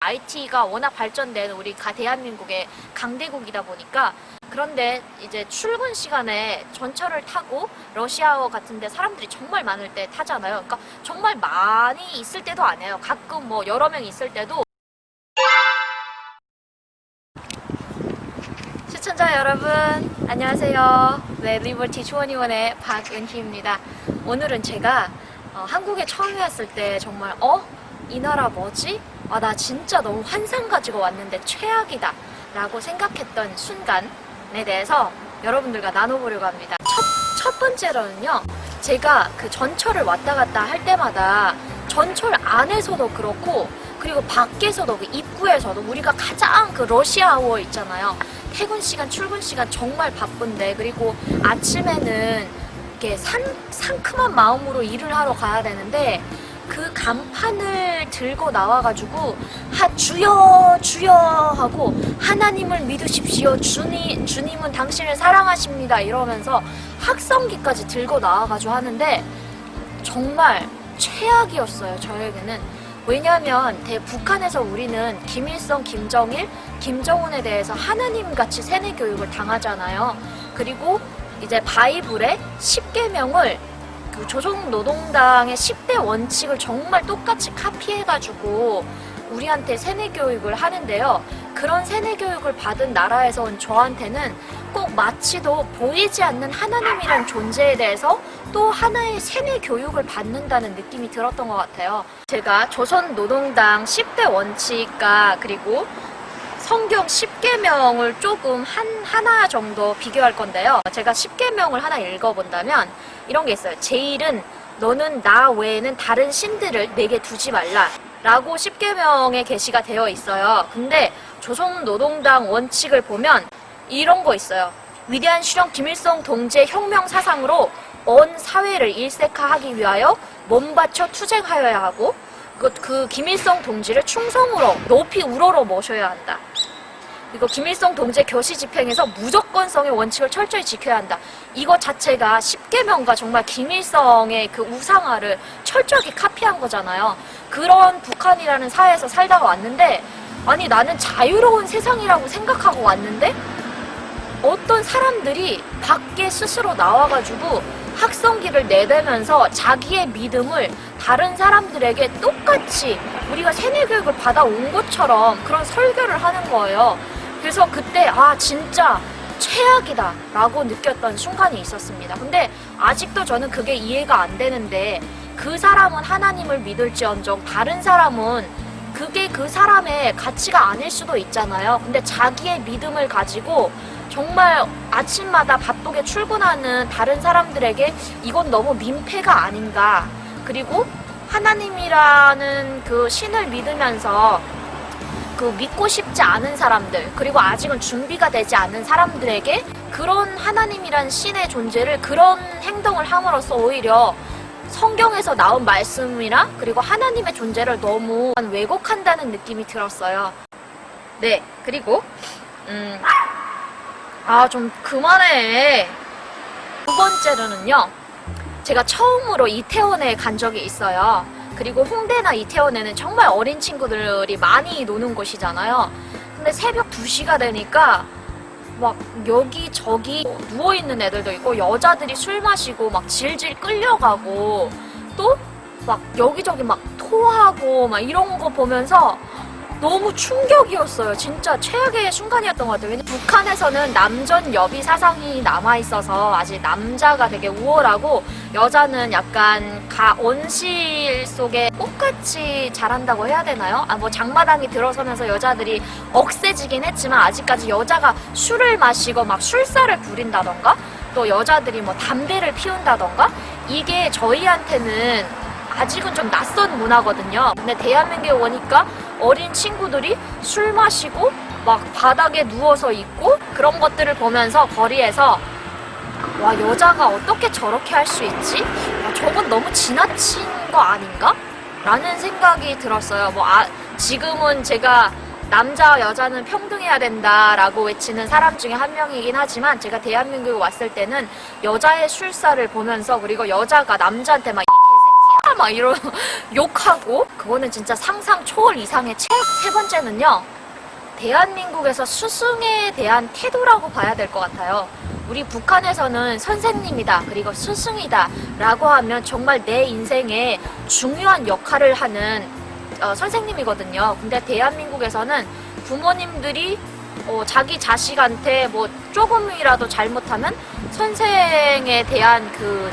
IT가 워낙 발전된 우리 대한민국의 강대국이다 보니까 그런데 이제 출근 시간에 전철을 타고 러시아워 같은데 사람들이 정말 많을 때 타잖아요. 그러니까 정말 많이 있을 때도 아니에요. 가끔 뭐 여러 명 있을 때도. 시청자 여러분 안녕하세요. 네, 리버티 21의 박은희입니다. 오늘은 제가 한국에 처음 왔을 때 정말 이 나라 뭐지? 나 진짜 너무 환상 가지고 왔는데 최악이다 라고 생각했던 순간에 대해서 여러분들과 나눠보려고 합니다. 첫 번째로는요, 제가 그 전철을 왔다 갔다 할 때마다 전철 안에서도 그렇고 그리고 밖에서도 그 입구에서도 우리가 가장 그 러시아워 있잖아요. 퇴근 시간, 출근 시간 정말 바쁜데, 그리고 아침에는 이렇게 상큼한 마음으로 일을 하러 가야 되는데 그 간판을 들고 나와가지고 주여 주여 하고 하나님을 믿으십시오, 주님은 당신을 사랑하십니다 이러면서 확성기까지 들고 나와가지고 하는데 정말 최악이었어요, 저에게는. 왜냐하면 북한에서 우리는 김일성, 김정일, 김정은에 대해서 하나님같이 세뇌 교육을 당하잖아요. 그리고 이제 바이블의 10계명을 그 조선노동당의 10대 원칙을 정말 똑같이 카피해가지고 우리한테 세뇌 교육을 하는데요. 그런 세뇌 교육을 받은 나라에서 온 저한테는 꼭 마치도 보이지 않는 하나님이란 존재에 대해서 또 하나의 세뇌 교육을 받는다는 느낌이 들었던 것 같아요. 제가 조선노동당 10대 원칙과 그리고 성경 10계명을 조금 하나 정도 비교할 건데요. 제가 10계명을 하나 읽어본다면 이런 게 있어요. 제1은 너는 나 외에는 다른 신들을 내게 두지 말라 라고 10계명에 게시가 되어 있어요. 근데 조선노동당 원칙을 보면 이런 거 있어요. 위대한 실현 김일성 동지의 혁명 사상으로 온 사회를 일색화하기 위하여 몸바쳐 투쟁하여야 하고 그 김일성 동지를 충성으로 높이 우러러 모셔야 한다. 그리고 김일성 동지의 교시 집행에서 무조건성의 원칙을 철저히 지켜야 한다. 이거 자체가 10계명과 정말 김일성의 그 우상화를 철저하게 카피한 거잖아요. 그런 북한이라는 사회에서 살다가 왔는데, 아니 나는 자유로운 세상이라고 생각하고 왔는데 어떤 사람들이 밖에 스스로 나와가지고 확성기를 내대면서 자기의 믿음을 다른 사람들에게 똑같이 우리가 세뇌교육을 받아온 것처럼 그런 설교를 하는 거예요. 그래서 그때 진짜 최악이다 라고 느꼈던 순간이 있었습니다. 근데 아직도 저는 그게 이해가 안 되는데, 그 사람은 하나님을 믿을지언정 다른 사람은 그게 그 사람의 가치가 아닐 수도 있잖아요. 근데 자기의 믿음을 가지고 정말 아침마다 바쁘게 출근하는 다른 사람들에게 이건 너무 민폐가 아닌가. 그리고 하나님이라는 그 신을 믿으면서 그 믿고 싶지 않은 사람들, 그리고 아직은 준비가 되지 않은 사람들에게 그런 하나님이란 신의 존재를, 그런 행동을 함으로써 오히려 성경에서 나온 말씀이나 그리고 하나님의 존재를 너무 왜곡한다는 느낌이 들었어요. 네, 그리고 좀 그만해. 두 번째로는요, 제가 처음으로 이태원에 간 적이 있어요. 그리고 홍대나 이태원에는 정말 어린 친구들이 많이 노는 곳이잖아요. 근데 새벽 2시가 되니까 막 여기저기 누워있는 애들도 있고 여자들이 술 마시고 막 질질 끌려가고 또 막 여기저기 막 토하고 막 이런 거 보면서 너무 충격이었어요. 진짜 최악의 순간이었던 것 같아요. 왜냐면 북한에서는 남전 여비 사상이 남아있어서 아직 남자가 되게 우월하고 여자는 약간 온실 속에 꽃같이 자란다고 해야 되나요? 뭐 장마당이 들어서면서 여자들이 억세지긴 했지만 아직까지 여자가 술을 마시고 막 술사를 부린다던가 또 여자들이 뭐 담배를 피운다던가 이게 저희한테는 아직은 좀 낯선 문화거든요. 근데 대한민국에 오니까 어린 친구들이 술 마시고 막 바닥에 누워서 있고 그런 것들을 보면서 거리에서 와, 여자가 어떻게 저렇게 할 수 있지? 저건 너무 지나친 거 아닌가? 라는 생각이 들었어요. 지금은 제가 남자와 여자는 평등해야 된다라고 외치는 사람 중에 한 명이긴 하지만 제가 대한민국에 왔을 때는 여자의 술사를 보면서, 그리고 여자가 남자한테 막 막 이런 욕하고, 그거는 진짜 상상 초월 이상의 책. 세 번째는요, 대한민국에서 스승에 대한 태도라고 봐야 될 것 같아요. 우리 북한에서는 선생님이다, 그리고 스승이다 라고 하면 정말 내 인생에 중요한 역할을 하는 선생님이거든요. 근데 대한민국에서는 부모님들이 자기 자식한테 뭐 조금이라도 잘못하면 선생에 대한 그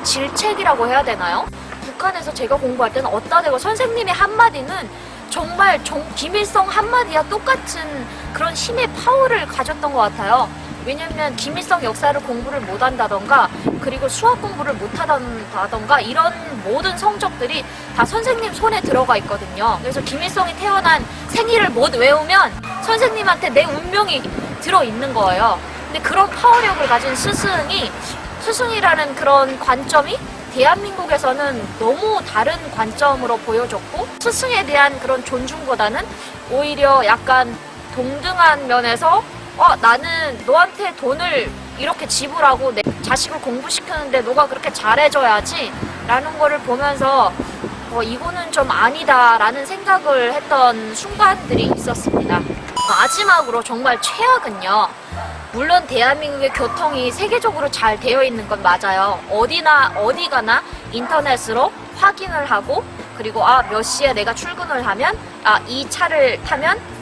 질책이라고 해야 되나요? 북한에서 제가 공부할 때는 어따 대고 선생님의 한마디는 정말 김일성 한마디와 똑같은 그런 힘의 파워를 가졌던 것 같아요. 왜냐면 김일성 역사를 공부를 못한다던가, 그리고 수학 공부를 못하던가, 이런 모든 성적들이 다 선생님 손에 들어가 있거든요. 그래서 김일성이 태어난 생일을 못 외우면 선생님한테 내 운명이 들어있는 거예요. 근데 그런 파워력을 가진 스승이라는 그런 관점이 대한민국에서는 너무 다른 관점으로 보여졌고, 스승에 대한 그런 존중보다는 오히려 약간 동등한 면에서 나는 너한테 돈을 이렇게 지불하고 내 자식을 공부시키는데 너가 그렇게 잘해줘야지 라는 거를 보면서 이거는 좀 아니다 라는 생각을 했던 순간들이 있었습니다. 마지막으로 정말 최악은요, 물론 대한민국의 교통이 세계적으로 잘 되어 있는 건 맞아요. 어디 가나 인터넷으로 확인을 하고, 그리고 몇 시에 내가 출근을 하면 이 차를 타면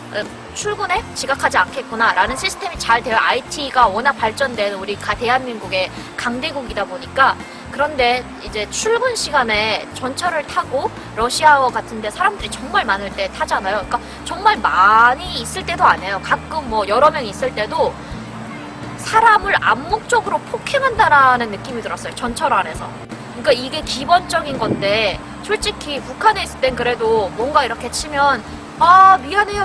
출근에 지각하지 않겠구나 라는 시스템이 잘 되어, IT가 워낙 발전된 우리 대한민국의 강대국이다 보니까. 그런데 이제 출근 시간에 전철을 타고 러시아워 같은데 사람들이 정말 많을 때 타잖아요. 그러니까 정말 많이 있을 때도 아니에요. 가끔 뭐 여러 명 있을 때도 사람을 암묵적으로 폭행한다라는 느낌이 들었어요, 전철 안에서. 그러니까 이게 기본적인 건데, 솔직히 북한에 있을 땐 그래도 뭔가 이렇게 치면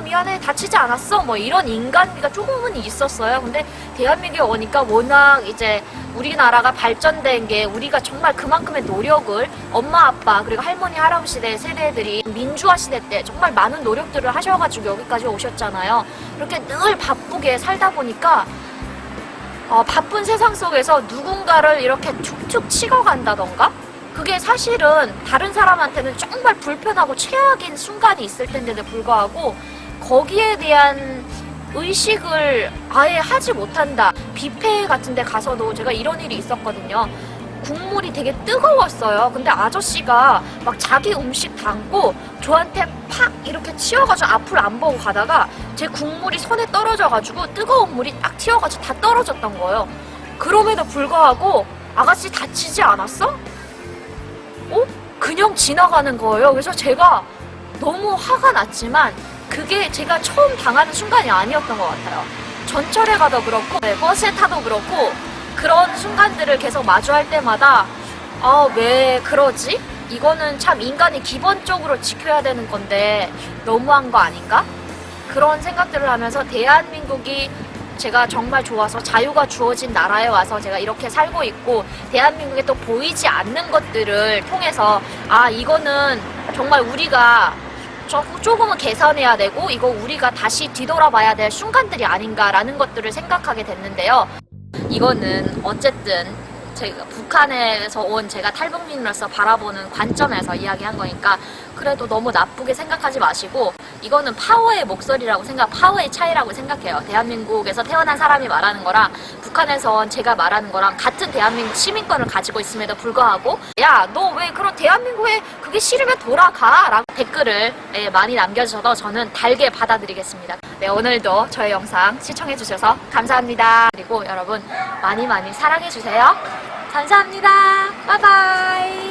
미안해 다치지 않았어 뭐 이런 인간미가 조금은 있었어요. 근데 대한민국에 오니까 워낙 이제 우리나라가 발전된 게, 우리가 정말 그만큼의 노력을, 엄마 아빠 그리고 할머니 할아버지 세대들이 민주화 시대 때 정말 많은 노력들을 하셔가지고 여기까지 오셨잖아요. 이렇게 늘 바쁘게 살다 보니까 바쁜 세상 속에서 누군가를 이렇게 툭툭 치고 간다던가, 그게 사실은 다른 사람한테는 정말 불편하고 최악인 순간이 있을 텐데도 불구하고 거기에 대한 의식을 아예 하지 못한다. 뷔페 같은 데 가서도 제가 이런 일이 있었거든요. 국물이 되게 뜨거웠어요. 근데 아저씨가 막 자기 음식 담고 저한테 팍 이렇게 치워가지고 앞을 안 보고 가다가 제 국물이 손에 떨어져가지고 뜨거운 물이 딱 튀어가지고 다 떨어졌던 거예요. 그럼에도 불구하고 아가씨 다치지 않았어? 그냥 지나가는 거예요. 그래서 제가 너무 화가 났지만 그게 제가 처음 당하는 순간이 아니었던 것 같아요. 전철에 가도 그렇고 버스에 타도 그렇고 그런 순간들을 계속 마주할 때마다 왜 그러지? 이거는 참 인간이 기본적으로 지켜야 되는 건데 너무한 거 아닌가? 그런 생각들을 하면서 대한민국이 제가 정말 좋아서 자유가 주어진 나라에 와서 제가 이렇게 살고 있고, 대한민국에 또 보이지 않는 것들을 통해서 이거는 정말 우리가 조금은 개선해야 되고 이거 우리가 다시 뒤돌아봐야 될 순간들이 아닌가라는 것들을 생각하게 됐는데요. 이거는 어쨌든 제가 북한에서 온 제가 탈북민으로서 바라보는 관점에서 이야기한 거니까 그래도 너무 나쁘게 생각하지 마시고, 이거는 파워의 목소리라고 파워의 차이라고 생각해요. 대한민국에서 태어난 사람이 말하는 거랑 북한에서 온 제가 말하는 거랑 같은 대한민국 시민권을 가지고 있음에도 불구하고 너 왜 그런 대한민국에 그게 싫으면 돌아가 라고 댓글을 많이 남겨주셔서 저는 달게 받아들이겠습니다. 네, 오늘도 저의 영상 시청해주셔서 감사합니다. 그리고 여러분 많이 사랑해주세요. 감사합니다. 바이바이.